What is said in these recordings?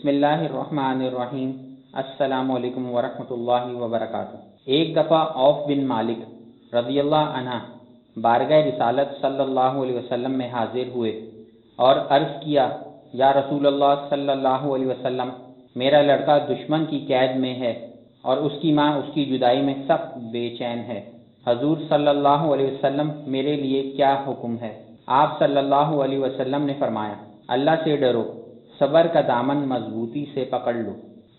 بسم اللہ الرحمن الرحیم۔ السلام علیکم ورحمۃ اللہ وبرکاتہ۔ ایک دفعہ عوف بن مالک رضی اللہ عنہ بارگاہ رسالت صلی اللہ علیہ وسلم میں حاضر ہوئے اور عرض کیا، یا رسول اللہ صلی اللہ علیہ وسلم، میرا لڑکا دشمن کی قید میں ہے اور اس کی ماں اس کی جدائی میں سخت بے چین ہے۔ حضور صلی اللہ علیہ وسلم، میرے لیے کیا حکم ہے؟ آپ صلی اللہ علیہ وسلم نے فرمایا، اللہ سے ڈرو، صبر کا دامن مضبوطی سے پکڑ لو۔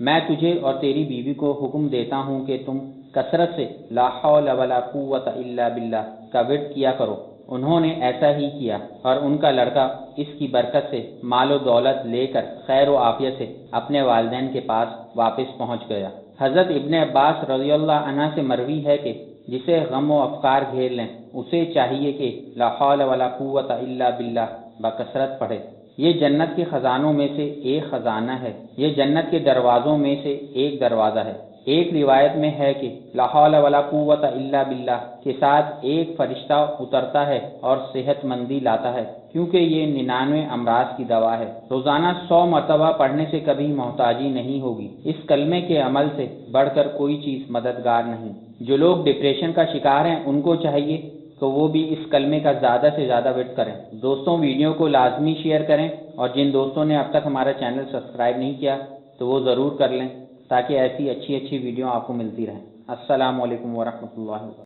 میں تجھے اور تیری بیوی کو حکم دیتا ہوں کہ تم کثرت سے لا حول ولا قوت الا باللہ کا ورد کیا کرو۔ انہوں نے ایسا ہی کیا اور ان کا لڑکا اس کی برکت سے مال و دولت لے کر خیر و عافیت سے اپنے والدین کے پاس واپس پہنچ گیا۔ حضرت ابن عباس رضی اللہ عنہ سے مروی ہے کہ جسے غم و افکار گھیر لیں اسے چاہیے کہ لا حول ولا قوت الا باللہ بکثرت پڑھے۔ یہ جنت کے خزانوں میں سے ایک خزانہ ہے، یہ جنت کے دروازوں میں سے ایک دروازہ ہے۔ ایک روایت میں ہے کہ لا حول ولا قوت الا باللہ کے ساتھ ایک فرشتہ اترتا ہے اور صحت مندی لاتا ہے، کیونکہ یہ 99 امراض کی دوا ہے۔ روزانہ 100 مرتبہ پڑھنے سے کبھی محتاجی نہیں ہوگی۔ اس کلمے کے عمل سے بڑھ کر کوئی چیز مددگار نہیں۔ جو لوگ ڈپریشن کا شکار ہیں ان کو چاہیے کہ وہ بھی اس کلمے کا زیادہ سے زیادہ ورد کریں۔ دوستوں، ویڈیو کو لازمی شیئر کریں، اور جن دوستوں نے اب تک ہمارا چینل سبسکرائب نہیں کیا تو وہ ضرور کر لیں تاکہ ایسی اچھی ویڈیو آپ کو ملتی رہیں۔ السلام علیکم ورحمۃ اللہ وبرکاتہ۔